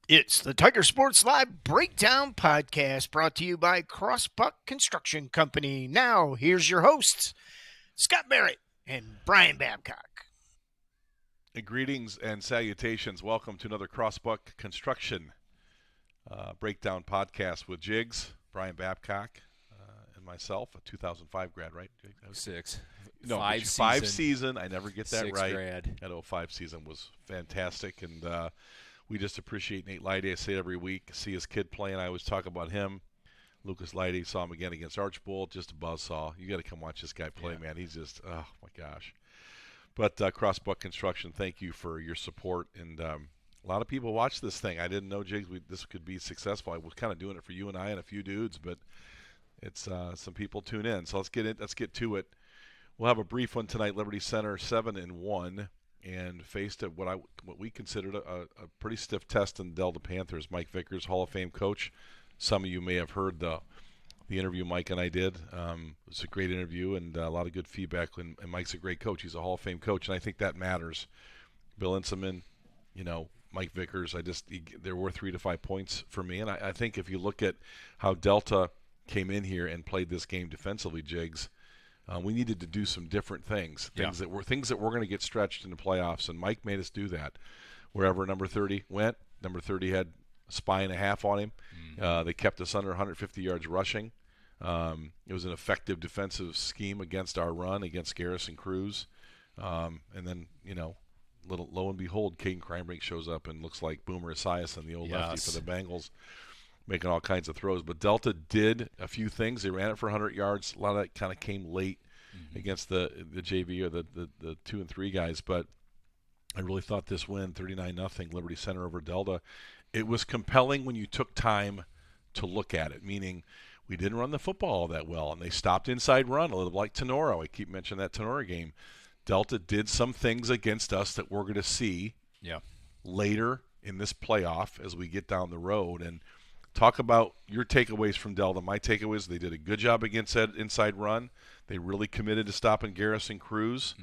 It's the Tiger Sports Live Breakdown Podcast brought to you by Crossbuck Construction Company. Now, here's your hosts, Scott Barrett and Brian Babcock. Greetings and salutations. Welcome to another Crossbuck Construction Breakdown Podcast with Jigs, Brian Babcock, and myself, a 2005 grad, right? No, five season. I never get that right. Grad. That 05 season was fantastic, and we just appreciate Nate Leidy. I say it every week. See his kid playing. I always talk about him. Lucas Leidy, saw him again against Archbold, just a buzzsaw. You got to come watch this guy play, man. He's just, oh my gosh. But Crossbuck Construction, thank you for your support. And a lot of people watch this thing. I didn't know, Jigs, this could be successful. I was kind of doing it for you and I and a few dudes, but it's some people tune in. So let's get to it. We'll have a brief one tonight. Liberty Center 7-1, and faced at what we considered a pretty stiff test in Delta Panthers. Mike Vickers, Hall of Fame coach. Some of you may have heard the interview Mike and I did. It was a great interview and a lot of good feedback. And Mike's a great coach. He's a Hall of Fame coach, and I think that matters. Bill Inselman, Mike Vickers. There were 3 to 5 points for me, and I think if you look at how Delta came in here and played this game defensively, Jigs, we needed to do some different things. Things that were going to get stretched in the playoffs, and Mike made us do that. Wherever number 30 went, number 30 had a spy and a half on him. They kept us under 150 yards rushing. It was an effective defensive scheme against our run, against Garrison Cruz. And then, lo and behold, Caden Kreinbrink shows up and looks like Boomer Esiason, the old lefty for the Bengals, making all kinds of throws. But Delta did a few things. They ran it for 100 yards. A lot of that kind of came late against the JV or the 2 and 3 guys. But I really thought this win, 39-0, Liberty Center over Delta, it was compelling when you took time to look at it, meaning we didn't run the football all that well, and they stopped inside run, a little like Tenora. I keep mentioning that Tenora game. Delta did some things against us that we're going to see later in this playoff as we get down the road. And talk about your takeaways from Delta. My takeaways, they did a good job against that inside run. They really committed to stopping Garrison Cruz.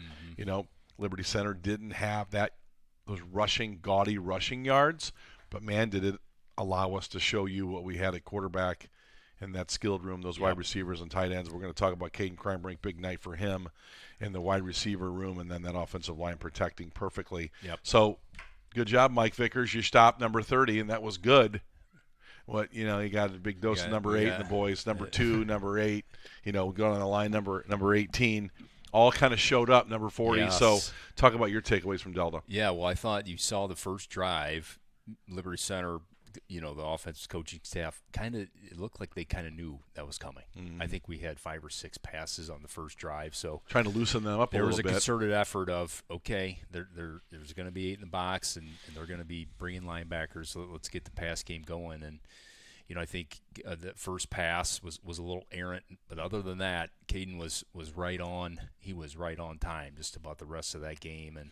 Liberty Center didn't have those gaudy rushing yards, but man, did it allow us to show you what we had at quarterback in that skilled room, those wide receivers and tight ends. We're going to talk about Caden Kreinbrink, big night for him in the wide receiver room, and then that offensive line protecting perfectly. So good job, Mike Vickers. You stopped number 30, and that was good. You got a big dose of number 8 in the boys, number 2, number 8, going on the line, number 18. All kind of showed up, number 40. Yes. So talk about your takeaways from Delta. Yeah, well, I thought you saw the first drive, Liberty Center, the offensive coaching staff, it looked like they kind of knew that was coming. I think we had 5 or 6 passes on the first drive. So trying to loosen them up a little bit. There was a concerted effort of, okay, there's going to be 8 in the box, and they're going to be bringing linebackers, so let's get the pass game going. And I think the first pass was a little errant, but other than that, Caden was right on. He was right on time just about the rest of that game. And,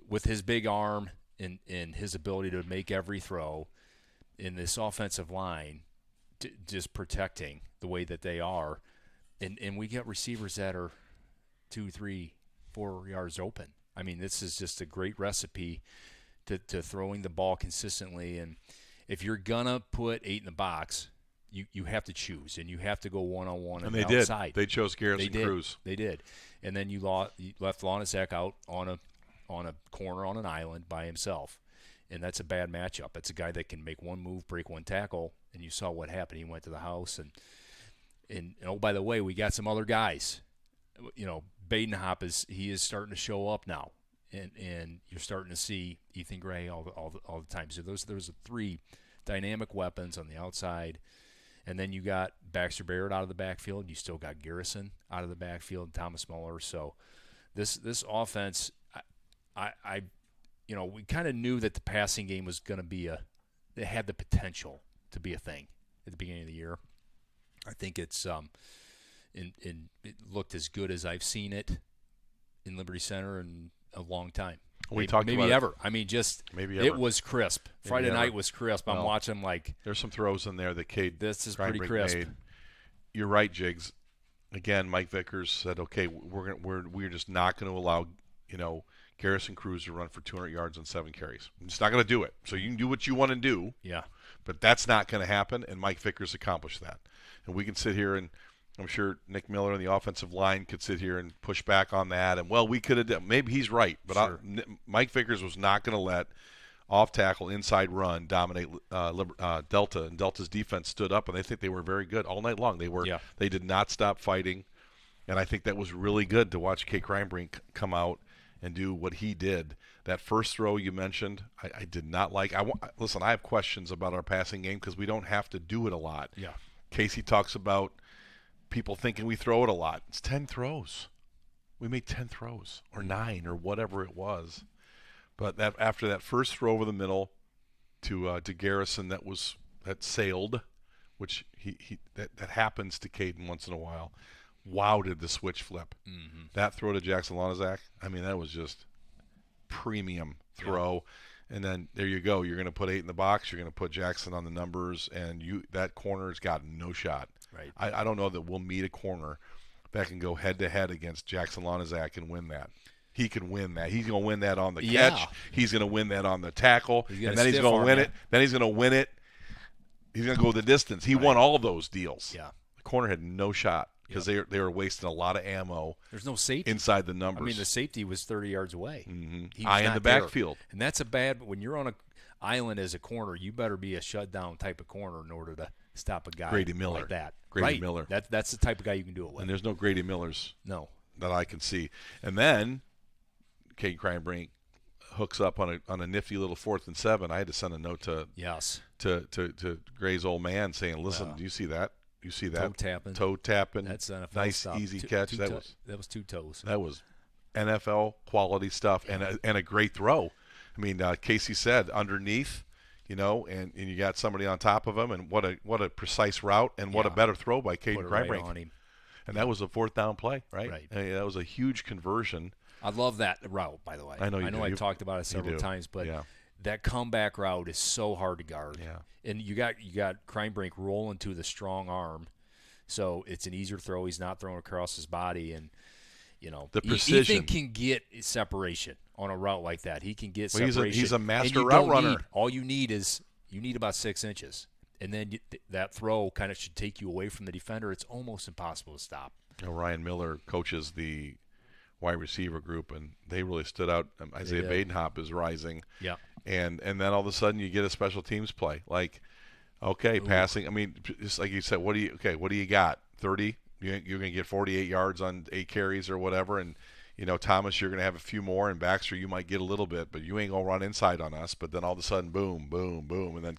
with his big arm and his ability to make every throw in this offensive line, just protecting the way that they are, and we get receivers that are 2, 3, 4 yards open. I mean, this is just a great recipe to throwing the ball consistently. And if you're gonna put 8 in the box, you have to choose, and you have to go one-on-one and the they outside. Did. They chose Garrison Cruz. They did, and then you left Lonizek out on a corner on an island by himself, and that's a bad matchup. It's a guy that can make one move, break one tackle, and you saw what happened. He went to the house, and oh, by the way, we got some other guys. Badenhop is starting to show up now. And you're starting to see Ethan Gray all the time. So there's 3 dynamic weapons on the outside, and then you got Baxter Barrett out of the backfield. You still got Garrison out of the backfield, and Thomas Muller. So this offense, we kind of knew that the passing game was going to be it had the potential to be a thing at the beginning of the year. I think it's it looked as good as I've seen it in Liberty Center and a long time. Maybe ever. I mean, maybe it was crisp. Friday night was crisp. I'm watching there's some throws in there that Cade. This is pretty crisp. Made. You're right, Jigs. Again, Mike Vickers said, "Okay, we're just not going to allow Garrison Cruz to run for 200 yards on 7 carries. I'm just not going to do it. So you can do what you want to do, Yeah. but that's not going to happen, and Mike Vickers accomplished that. And we can sit here, and I'm sure Nick Miller and the offensive line could sit here and push back on that. And, well, we could have done – maybe he's right, but Sure. Mike Vickers was not going to let off-tackle, inside run dominate Delta, and Delta's defense stood up, and they think they were very good all night long. They did not stop fighting, and I think that was really good to watch Kay Kreinbrink come out and do what he did. That first throw you mentioned, I did not like. Listen, I have questions about our passing game because we don't have to do it a lot. Yeah. Casey talks about people thinking we throw it a lot. It's 10 throws. We made 10 throws or 9 or whatever it was. But after that first throw over the middle to Garrison that sailed, which that happens to Caden once in a while. Wow, did the switch flip. Mm-hmm. That throw to Jackson Lonizak, I mean, that was just premium throw. Yeah. And then there you go. You're going to put 8 in the box. You're going to put Jackson on the numbers, and that corner's got no shot. Right. I don't know that we'll meet a corner that can go head-to-head against Jackson Lonizak and win that. He can win that. He's going to win that on the catch. He's going to win that on the tackle. And then he's going to win it. Then he's going to win it. He's going to go the distance. He won all of those deals. Yeah. The corner had no shot because they were wasting a lot of ammo. There's no safety inside the numbers. I mean, the safety was 30 yards away. Mm-hmm. Eye in the backfield. And that's when you're on an island as a corner, you better be a shutdown type of corner in order to stop a guy Grady Miller. like that. Grady Miller. That's the type of guy you can do it with. And there's no Grady Millers that I can see. And then Kay Kreinbrink hooks up on a nifty little 4th and 7. I had to send a note to Gray's old man saying, "Listen, do you see that? You see that toe tapping? That's NFL nice stuff. easy catch. That was 2 toes. That was NFL quality stuff and a great throw. I mean, Casey said underneath, and you got somebody on top of him, and what a precise route and what a better throw by Caden Kreinbrink. Right, and that was a 4th down play, right? Right. I mean, that was a huge conversion. I love that route, by the way. I know I talked about it several times, but that comeback route is so hard to guard. Yeah. And you got Kreinbrink rolling to the strong arm, so it's an easier throw. He's not throwing across his body, and the precision. Ethan can get separation on a route like that. He can get separation. He's a master route runner. All you need about 6 inches, and then that throw kind of should take you away from the defender. It's almost impossible to stop. Ryan Miller coaches the wide receiver group, and they really stood out. Isaiah Badenhop is rising. Yeah. And then all of a sudden you get a special teams play. Like, okay, passing. I mean, just like you said, what do you got? 30? You're going to get 48 yards on 8 carries or whatever, and Thomas, you're going to have a few more, and Baxter, you might get a little bit, but you ain't going to run inside on us. But then all of a sudden, boom, boom, boom, and then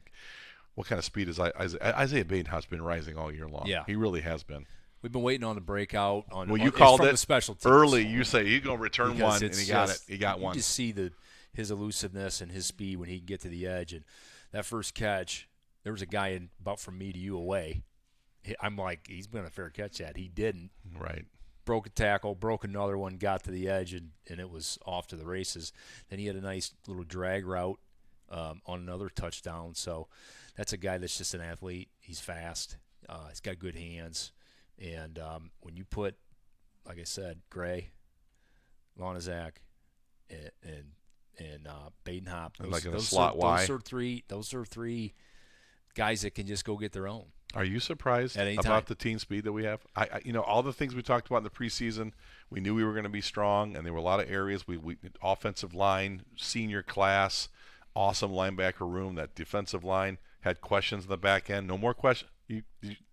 what kind of speed is Isaiah Badenhop's been rising all year long. Yeah. He really has been. We've been waiting on the breakout. You called it the special teams. Early. You say he's going to return one, and he got it. He got one. You just see his elusiveness and his speed when he can get to the edge. And that first catch, there was a guy about from me to you away. I'm like, he's been a fair catch that. He didn't. Right. Broke a tackle, broke another one, got to the edge, and it was off to the races. Then he had a nice little drag route on another touchdown. So that's a guy that's just an athlete. He's fast. He's got good hands. And when you put, like I said, Gray, Lonizak, and Badenhop, those are three guys that can just go get their own. Are you surprised about the team speed that we have? All the things we talked about in the preseason, we knew we were going to be strong, and there were a lot of areas. We offensive line, senior class, awesome linebacker room. That defensive line had questions in the back end. No more questions.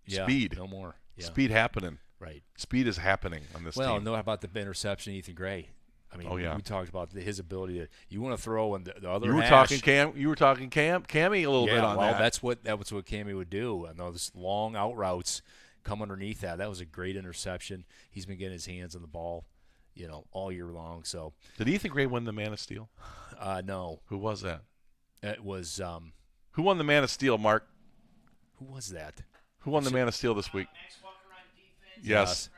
Speed. No more. Yeah. Speed happening. Right. Speed is happening on this team. Well, know about the interception, Ethan Gray. I mean, we talked about his ability to. You want to throw and the other. You were talking Cammy a little bit on that. That was what Cammy would do. And those long out routes come underneath that. That was a great interception. He's been getting his hands on the ball, all year long. So did Ethan Gray win the Man of Steel? No. Who was that? It was. Who won the Man of Steel, Mark? Who was that? Who won the Man of Steel this week? Yes.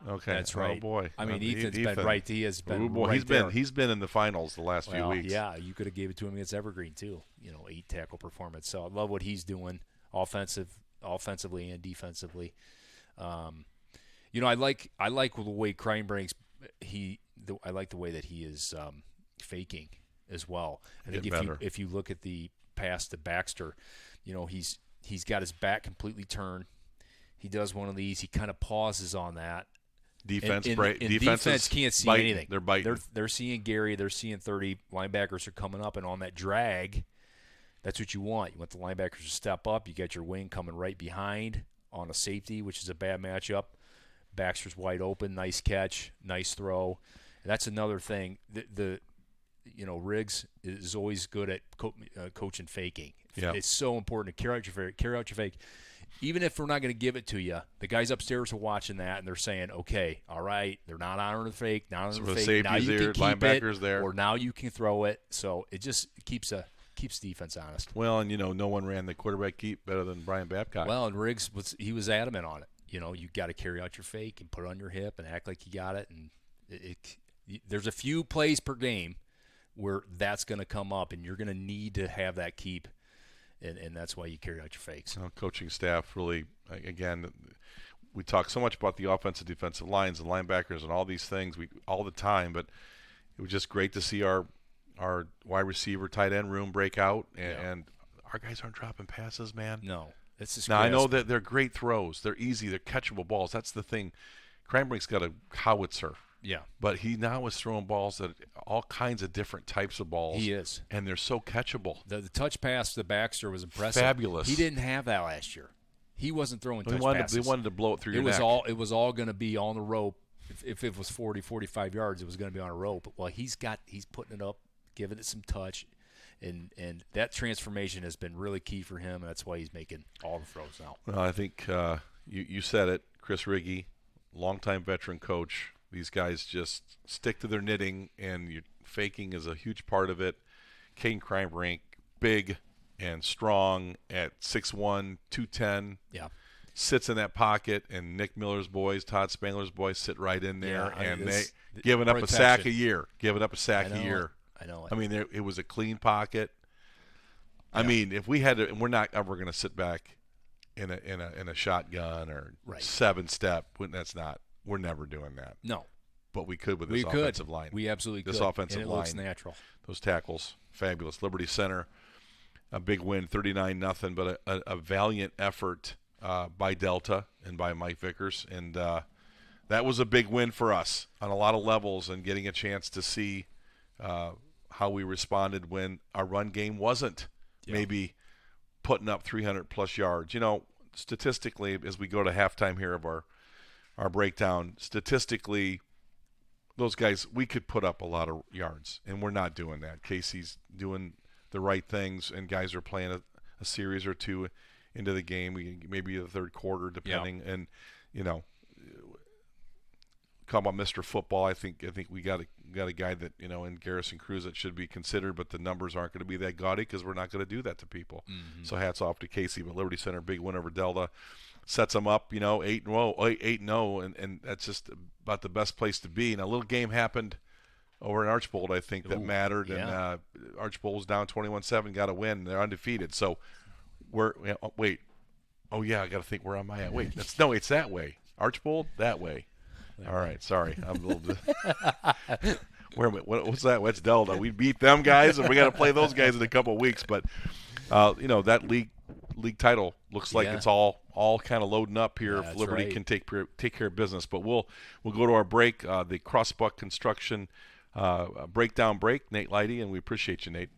Okay. That's right. Oh boy. I mean, Ethan's been right. He has been. Oh boy. Right He's been in the finals the last few weeks. Yeah, you could have gave it to him against Evergreen too. 8 tackle performance. So I love what he's doing, offensively and defensively. I like the way Kreinbrink's I like the way that he is faking as well. I Get think better. if you look at the pass to Baxter, he's got his back completely turned. He does one of these. He kind of pauses on that. Defense Defense can't see biting. anything. They're biting. They're seeing Gary. They're seeing 30 linebackers are coming up, and on that drag, that's what you want. You want the linebackers to step up. You got your wing coming right behind on a safety, which is a bad matchup. Baxter's wide open. Nice catch. Nice throw. And that's another thing. Riggs is always good at coaching faking. Yeah. It's so important to carry out your fake. Even if we're not going to give it to you, the guys upstairs are watching that, and they're saying, okay, all right, they're not honoring the fake, now you can keep linebackers it, there. or now you can throw it. So it just keeps defense honest. Well, and, no one ran the quarterback keep better than Brian Babcock. Well, and Riggs, was adamant on it. You got to carry out your fake and put it on your hip and act like you got it. And there's a few plays per game where that's going to come up, and you're going to need to have that keep. And that's why you carry out your fakes. Coaching staff really, again, we talk so much about the offensive, defensive lines and linebackers and all these things all the time, but it was just great to see our wide receiver, tight end room break out, and our guys aren't dropping passes, man. No. Now, I know that they're great throws. They're easy. They're catchable balls. That's the thing. Cranbrink's got a howitzer. Yeah. But he now is throwing balls that all kinds of different types of balls. He is. And they're so catchable. The touch pass to Baxter was impressive. Fabulous. He didn't have that last year. He wasn't throwing touch passes. They wanted to blow it through your neck. It was all going to be on the rope. If it was 40, 45 yards, it was going to be on a rope. Well, he's putting it up, giving it some touch. And that transformation has been really key for him, and that's why he's making all the throws now. Well, I think you said it, Chris Riggy, longtime veteran coach. These guys just stick to their knitting, and faking is a huge part of it. Caden Cranbrink, big and strong at 6'1", 210. Yeah. Sits in that pocket, and Nick Miller's boys, Todd Spangler's boys, sit right in there, they giving up a sack a year. Giving up a sack a year. I know it. I mean, it was a clean pocket. I mean, if we had to, and we're not ever going to sit back in a shotgun or 7-step. We're never doing that. No. But we could with this offensive line. We absolutely could. This offensive and it line. Looks natural. Those tackles, fabulous. Liberty Center, a big win, 39-0, but a valiant effort by Delta and by Mike Vickers. And that was a big win for us on a lot of levels, and getting a chance to see how we responded when our run game wasn't maybe putting up 300-plus yards. Statistically, as we go to halftime here of our breakdown, statistically, those guys, we could put up a lot of yards, and we're not doing that. Casey's doing the right things, and guys are playing a series or two into the game, maybe the third quarter, depending. And, call about Mr. Football. I think we got a guy that, in Garrison Cruz that should be considered, but the numbers aren't going to be that gaudy because we're not going to do that to people. Mm-hmm. So hats off to Casey. But Liberty Center, big win over Delta. Sets them up, 8-0, and that's just about the best place to be. And a little game happened over in Archbold, I think, that mattered. Yeah. And Archbold was down 21-7, got a win. They're undefeated. So wait. Oh, yeah, I got to think where am I at. Wait, it's that way. Archbold, that way. All right, sorry. I'm a little where am I? What's that? What's Delta? We beat them guys, and we got to play those guys in a couple of weeks. But, that league title looks like it's all kind of loading up here if Liberty can take care of business. But we'll go to our break, the Crossbuck Construction breakdown break. Nate Leidy, and we appreciate you, Nate.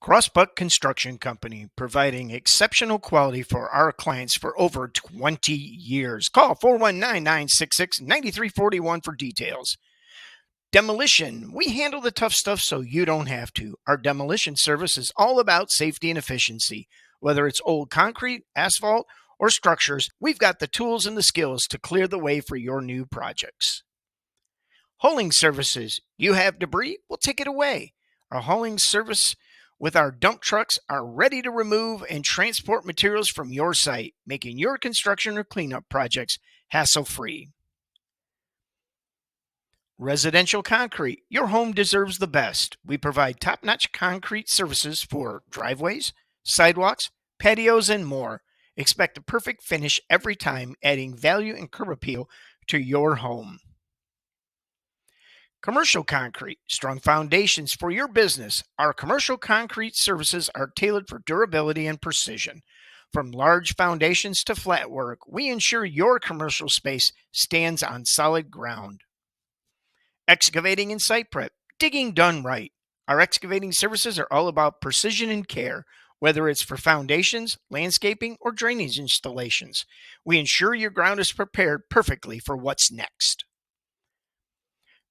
Crossbuck Construction Company, providing exceptional quality for our clients for over 20 years. Call 419-966-9341 for details. Demolition. We handle the tough stuff so you don't have to. Our demolition service is all about safety and efficiency. Whether it's old concrete, asphalt, or structures, we've got the tools and the skills to clear the way for your new projects. Hauling services. You have debris? We'll take it away. Our hauling service with our dump trucks are ready to remove and transport materials from your site, making your construction or cleanup projects hassle-free. Residential concrete. Your home deserves the best. We provide top-notch concrete services for driveways, sidewalks, patios, and more. Expect a perfect finish every time, adding value and curb appeal to your home. Commercial concrete, strong foundations for your business. Our commercial concrete services are tailored for durability and precision. From large foundations to flat work, we ensure your commercial space stands on solid ground. Excavating and site prep, digging done right. Our excavating services are all about precision and care, whether it's for foundations, landscaping, or drainage installations. We ensure your ground is prepared perfectly for what's next.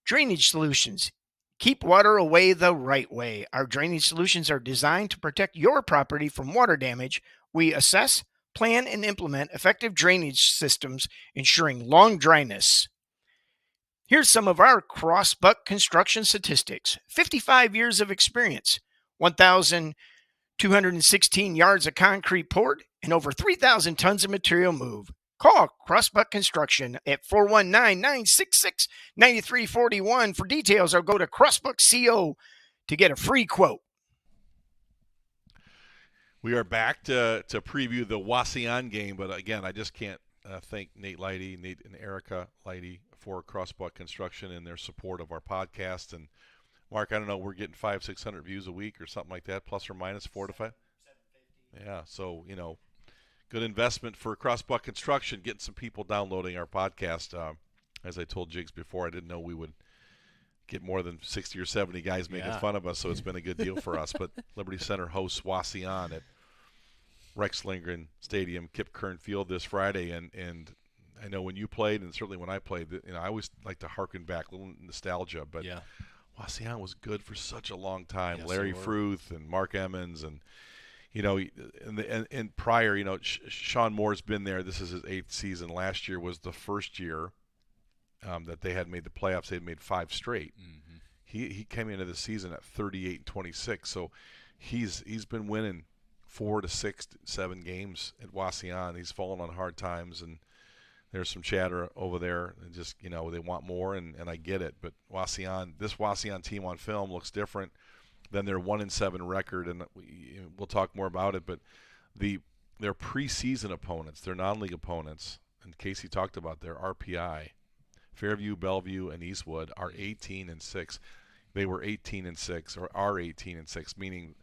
Drainage solutions. Keep water away the right way. Our drainage solutions are designed to protect your property from water damage. We assess, plan, and implement effective drainage systems, ensuring long dryness. Here's some of our Crossbuck construction statistics: 55 years of experience, 1,216 yards of concrete poured, and over 3,000 tons of material moved. Call Crossbuck Construction at 419-966-9341 for details, or go to CrossbuckCO to get a free quote. We are back to preview the Wauseon game, but again, I just can't thank Nate Leidy, Nate and Erica Leidy for Crossbuck Construction and their support of our podcast. And Mark, I don't know, we're getting 500-600 views a week or something like that, plus or minus 4 to 5. 750. Yeah, so good investment for Crossbuck Construction, getting some people downloading our podcast. As I told Jigs before, I didn't know we would get more than 60 or 70 guys making fun of us, so it's been a good deal for us. But Liberty Center hosts Wauseon at Rex Lindgren Stadium, Kip Kern Field this Friday, and I know when you played, and certainly when I played, I always like to harken back, a little nostalgia, but Wauseon was good for such a long time. Yes, Larry Fruth and Mark Emmons, and and prior, Sean Moore's been there. This is his 8th season. Last year was the first year that they had made the playoffs. They had made 5 straight. Mm-hmm. He came into the season at 38-26, so he's been winning 4 to 6 to 7 games at Wauseon. He's fallen on hard times, and there's some chatter over there. And just they want more, and I get it. But this Wauseon team on film looks different than their 1-7 record, and we'll talk more about it. But their preseason opponents, their non-league opponents, and Casey talked about their RPI, Fairview, Bellevue, and Eastwood are 18-6. They were 18-6, or are 18-6, meaning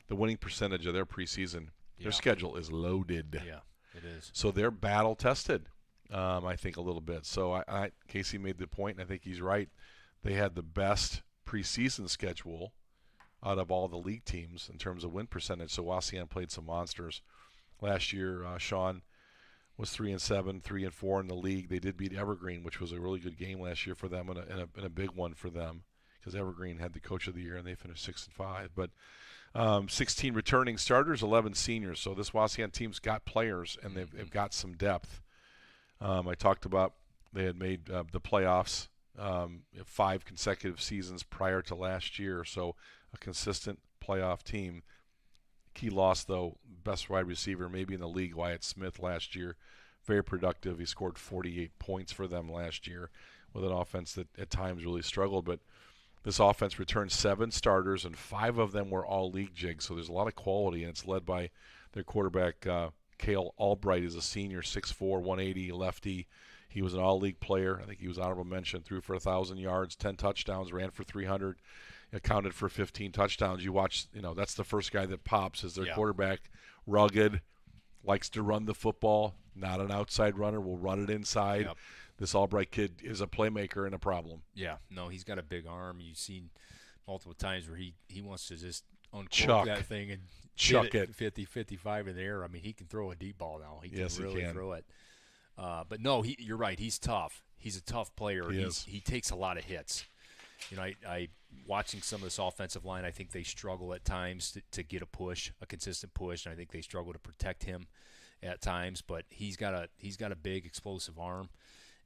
the winning percentage of their preseason, their schedule is loaded. Yeah, it is. So they're battle tested, I think, a little bit. So Casey made the point, and I think he's right. They had the best preseason schedule out of all the league teams in terms of win percentage. So Wauseon played some monsters last year. Sean was 3-7, 3-4 in the league. They did beat Evergreen, which was a really good game last year for them, and a big one for them, because Evergreen had the coach of the year and they finished 6-5. But 16 returning starters, 11 seniors. So this Wauseon team's got players, and they've got some depth. I talked about they had made the playoffs 5 consecutive seasons prior to last year. So a consistent playoff team. Key loss, though, best wide receiver maybe in the league, Wyatt Smith, last year. Very productive. He scored 48 points for them last year with an offense that at times really struggled. But this offense returned 7 starters, and 5 of them were all-league jigs. So there's a lot of quality, and it's led by their quarterback, Cale Albright, is a senior, 6'4", 180, lefty. He was an all-league player. I think he was honorable mention, threw for 1,000 yards, 10 touchdowns, ran for 300. Accounted for 15 touchdowns. You watch, that's the first guy that pops as their quarterback. Rugged, likes to run the football, not an outside runner, will run it inside. Yep. This Albright kid is a playmaker and a problem. Yeah, no, he's got a big arm. You've seen multiple times where he wants to just uncork Chuck that thing and chuck it 50, 55 in the air. I mean, he can throw a deep ball now. He can really throw it. But no, you're right. He's tough. He's a tough player. He takes a lot of hits. I watching some of this offensive line, I think they struggle at times to get a consistent push, and I think they struggle to protect him at times. But he's got a big explosive arm,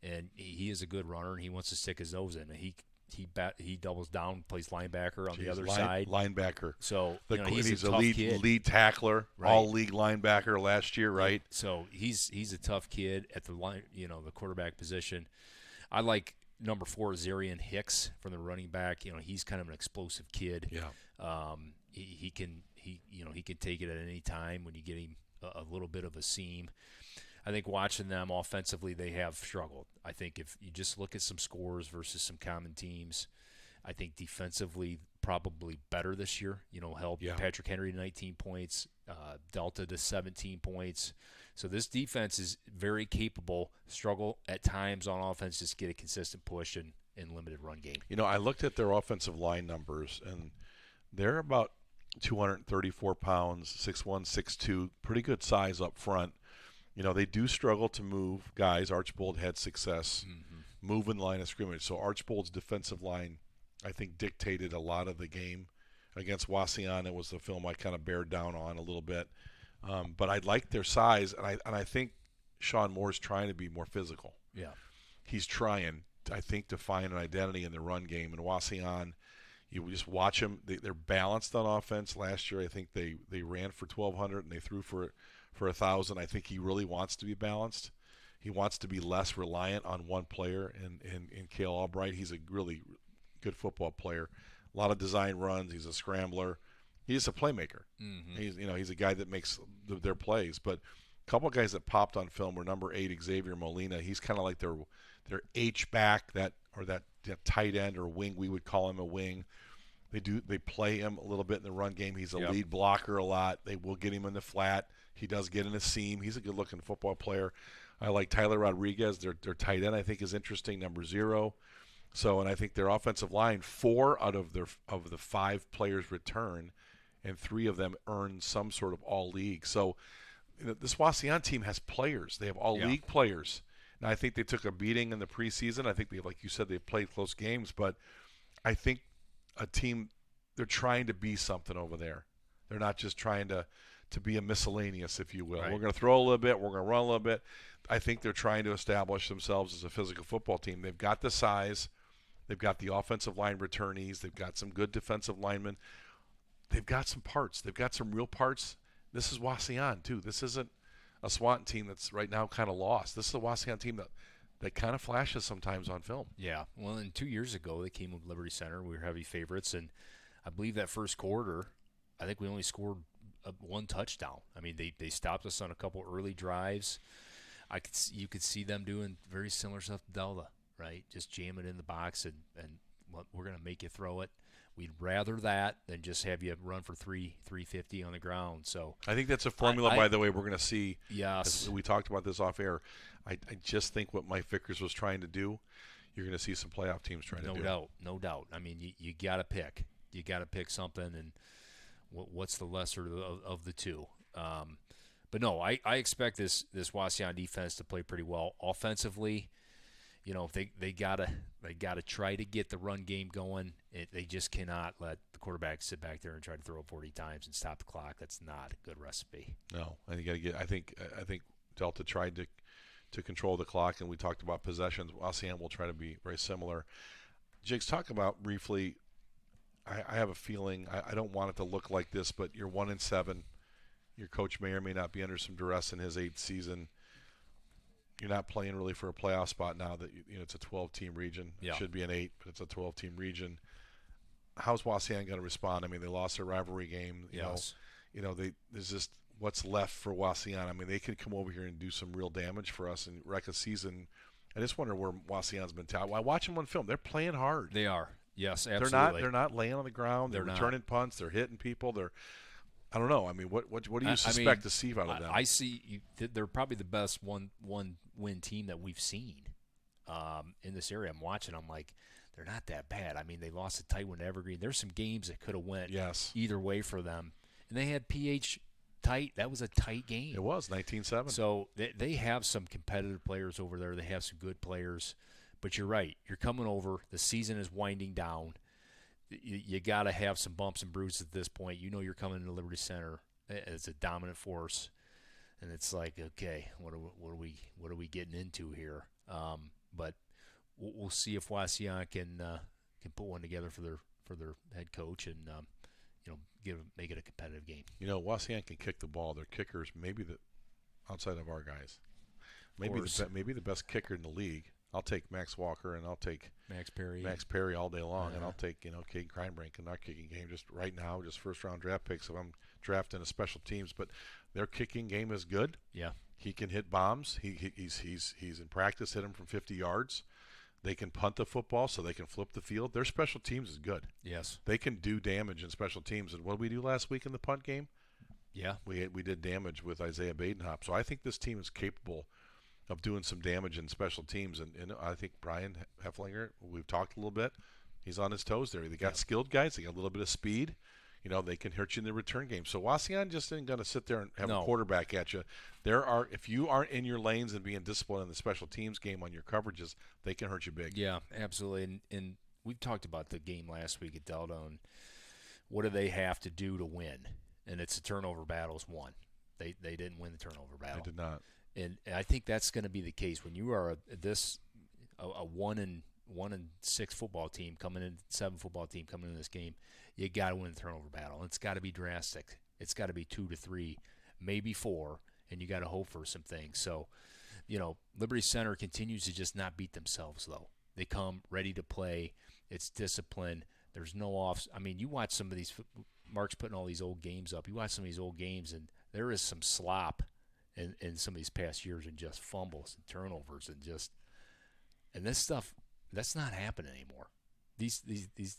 and he is a good runner, and he wants to stick his nose in. And he doubles down, plays linebacker on the other side. Linebacker. So he's a a tough kid. lead tackler, right. all league linebacker last year, right? So he's a tough kid at the line, the quarterback position. I like number 4, Zarian Hicks from the running back. He's kind of an explosive kid. Yeah. He can take it at any time when you get him a little bit of a seam. I think watching them offensively, they have struggled. I think if you just look at some scores versus some common teams, I think defensively probably better this year. Held Patrick Henry to 19 points, Delta to 17 points. So this defense is very capable. Struggle at times on offense, just get a consistent push and limited run game. I looked at their offensive line numbers, and they're about 234 pounds, 6'1", 6'2", pretty good size up front. They do struggle to move guys. Archbold had success moving the line of scrimmage. So Archbold's defensive line, I think, dictated a lot of the game. Against Wauseon, it was the film I kind of bared down on a little bit. But I like their size, and I think Sean Moore's trying to be more physical. Yeah. He's trying, I think, to find an identity in the run game. And Wauseon, you just watch them. They're balanced on offense. Last year, I think they ran for 1,200 and they threw for 1,000. I think he really wants to be balanced. He wants to be less reliant on one player. And Cale Albright, he's a really good football player. A lot of design runs. He's a scrambler. He's a playmaker. He's a guy that makes their plays. But a couple of guys that popped on film were number 8 Xavier Molina. He's kind of like their H back, that tight end or wing. We would call him a wing. They play him a little bit in the run game. He's a lead blocker a lot. They will get him in the flat. He does get in the seam. He's a good-looking football player. I like Tyler Rodriguez. Their tight end, I think, is interesting, number 0. So, and I think their offensive line, 4 out of the 5 players return, and 3 of them earn some sort of all-league. So this Wauseon team has players. They have all-league players. Now, I think they took a beating in the preseason. I think, like you said, they played close games. But I think a team, they're trying to be something over there. They're not just trying to be a miscellaneous, if you will. Right. We're going to throw a little bit. We're going to run a little bit. I think they're trying to establish themselves as a physical football team. They've got the size. They've got the offensive line returnees. They've got some good defensive linemen. They've got some parts. They've got some real parts. This is Wauseon, too. This isn't a Swanton team that's right now kind of lost. This is a Wauseon team that kind of flashes sometimes on film. Yeah. Well, and 2 years ago, they came with Liberty Center. We were heavy favorites. And I believe that first quarter, I think we only scored 1 touchdown. I mean, they stopped us on a couple early drives. You could see them doing very similar stuff to Delta, right? Just jam it in the box and we're going to make you throw it. We'd rather that than just have you run for 350 on the ground. So I think that's a formula, by the way, we're going to see. Yes. We talked about this off air. I just think what Mike Vickers was trying to do, you're going to see some playoff teams trying to do. No doubt. I mean, you got to pick. You got to pick something, and what's the lesser of the two? But no, I expect this Wauseon defense to play pretty well offensively. They gotta try to get the run game going. They just cannot let the quarterback sit back there and try to throw it 40 times and stop the clock. That's not a good recipe. No, and you got to get. I think Delta tried to control the clock, and we talked about possessions. Wauseon will try to be very similar. Jigs, talk about briefly. I have a feeling. I don't want it to look like this, but you're 1-7. Your coach may or may not be under some duress in his 8th season. You're not playing really for a playoff spot now that it's a 12-team region. Yeah. It should be an 8, but it's a 12-team region. How's Wauseon going to respond? I mean, they lost their rivalry game. Yes. There's just what's left for Wauseon. I mean, they could come over here and do some real damage for us and wreck a season. I just wonder where Wauseon's mentality. I watch them on film. They're playing hard. They are. Yes, absolutely. They're not laying on the ground. They're returning punts. They're hitting people. I don't know. I mean, what do you suspect to see out of them? I see they're probably the best one-win team that we've seen in this area. I'm watching. I'm like, they're not that bad. I mean, they lost a tight one to Evergreen. There's some games that could have went either way for them. And they had PH tight. That was a tight game. It was 19-7. So they have some competitive players over there. They have some good players. But you're right. You're coming over. The season is winding down. You got to have some bumps and bruises at this point. You're coming into Liberty Center as a dominant force, and it's like, okay, what are we getting into here? But we'll see if Wauseon can put one together for their head coach and make it a competitive game. Wauseon can kick the ball. Their kickers, maybe outside of our guys, maybe the best kicker in the league. I'll take Max Walker and I'll take Max Perry all day long, and I'll take Cade Kreinbrink in our kicking game just right now, just first round draft picks if I'm drafting a special teams. But their kicking game is good. Yeah, he can hit bombs. He's in practice hit them from 50 yards. They can punt the football so they can flip the field. Their special teams is good. Yes. They can do damage in special teams. And what did we do last week in the punt game? Yeah. We did damage with Isaiah Badenhop. So I think this team is capable of doing some damage in special teams. And I think Brian Hefflinger, we've talked a little bit, he's on his toes there. They got skilled guys. They got a little bit of speed. They can hurt you in the return game. So Wasion just isn't going to sit there and have a quarterback at you. If you aren't in your lanes and being disciplined in the special teams game on your coverages, they can hurt you big. Yeah, absolutely. And we've talked about the game last week at Delta and what do they have to do to win? And it's a turnover battle's one. They didn't win the turnover battle. They did not. And I think that's going to be the case when you are a 1-6 football team coming in, 7 football team coming in this game. You got to win the turnover battle. It's got to be drastic. It's got to be 2 to 3, maybe 4, and you got to hope for some things. So, Liberty Center continues to just not beat themselves though. They come ready to play. It's discipline. There's no offs. I mean, you watch some of these. Mark's putting all these old games up. You watch some of these old games, and there is some slop in some of these past years, and just fumbles and turnovers and this stuff. That's not happening anymore. These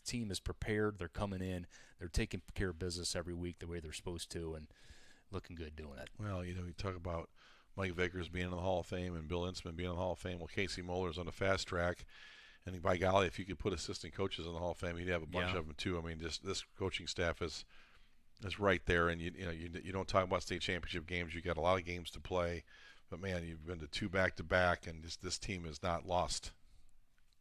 team is prepared. They're coming in. They're taking care of business every week the way they're supposed to, and looking good doing it. Well, you talk about Mike Vickers being in the Hall of Fame and Bill Intzman being in the Hall of Fame. Well, Casey Moeller's on the fast track, and by golly, if you could put assistant coaches in the Hall of Fame, you'd have a bunch of them too. I mean, this coaching staff is right there, and you don't talk about state championship games. You got a lot of games to play, but man, you've been to 2 back-to-back, and this team has not lost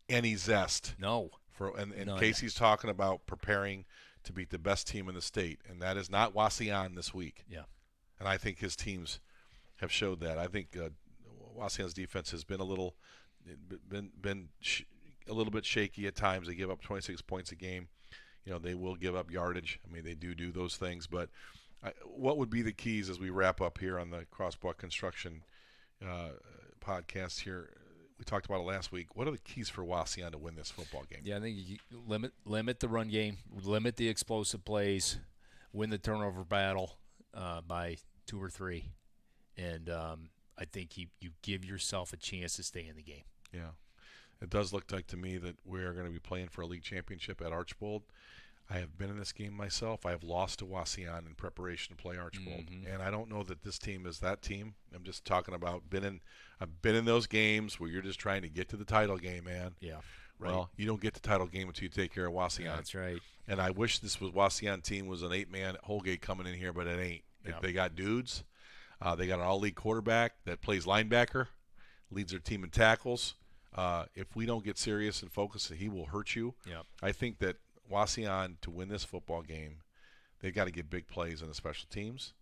any zest. No. And Casey's talking about preparing to beat the best team in the state, and that is not Wasion this week. Yeah. And I think his teams have showed that. I think Wasion's defense has been a little bit shaky at times. They give up 26 points a game. They will give up yardage. I mean, they do those things. But what would be the keys as we wrap up here on the Crossbuck Construction podcast here? We talked about it last week. What are the keys for Wasion to win this football game? Yeah, I think you limit the run game, limit the explosive plays, win the turnover battle by 2 or 3, and I think you give yourself a chance to stay in the game. Yeah, it does look like to me that we are going to be playing for a league championship at Archbold. I have been in this game myself. I have lost to Wasion in preparation to play Archbold, and I don't know that this team is that team. I'm just talking about I've been in those games where you're just trying to get to the title game, man. Yeah, right. Well, you don't get the title game until you take care of Wasion. Yeah, that's right. And I wish this was Wasion team was an 8-man Holgate coming in here, but it ain't. Yeah. They got dudes. They got an all-league quarterback that plays linebacker, leads their team in tackles. If we don't get serious and focus, he will hurt you. Yeah. I think that Wasion, to win this football game, they've got to get big plays in the special teams.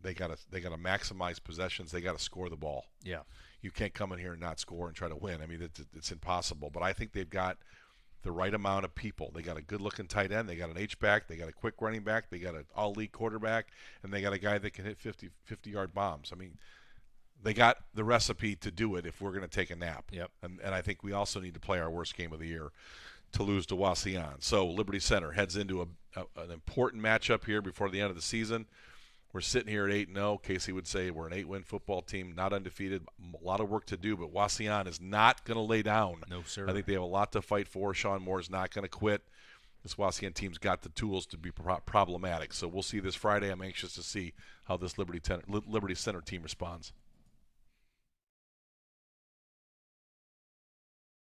They got to maximize possessions. They got to score the ball. Yeah. You can't come in here and not score and try to win. I mean, it's impossible. But I think they've got the right amount of people. They got a good-looking tight end. They got an H-back. They got a quick running back. They got an all-league quarterback. And they got a guy that can hit 50-yard bombs. I mean, they got the recipe to do it if we're going to take a nap. Yep. And I think we also need to play our worst game of the year to lose to Wasion. So Liberty Center heads into an important matchup here before the end of the season. We're sitting here at 8-0. Casey would say we're an 8-win football team, not undefeated. A lot of work to do, but Wasion is not going to lay down. No, sir. I think they have a lot to fight for. Sean Moore is not going to quit. This Wasion team's got the tools to be problematic. So we'll see this Friday. I'm anxious to see how this Liberty Center team responds.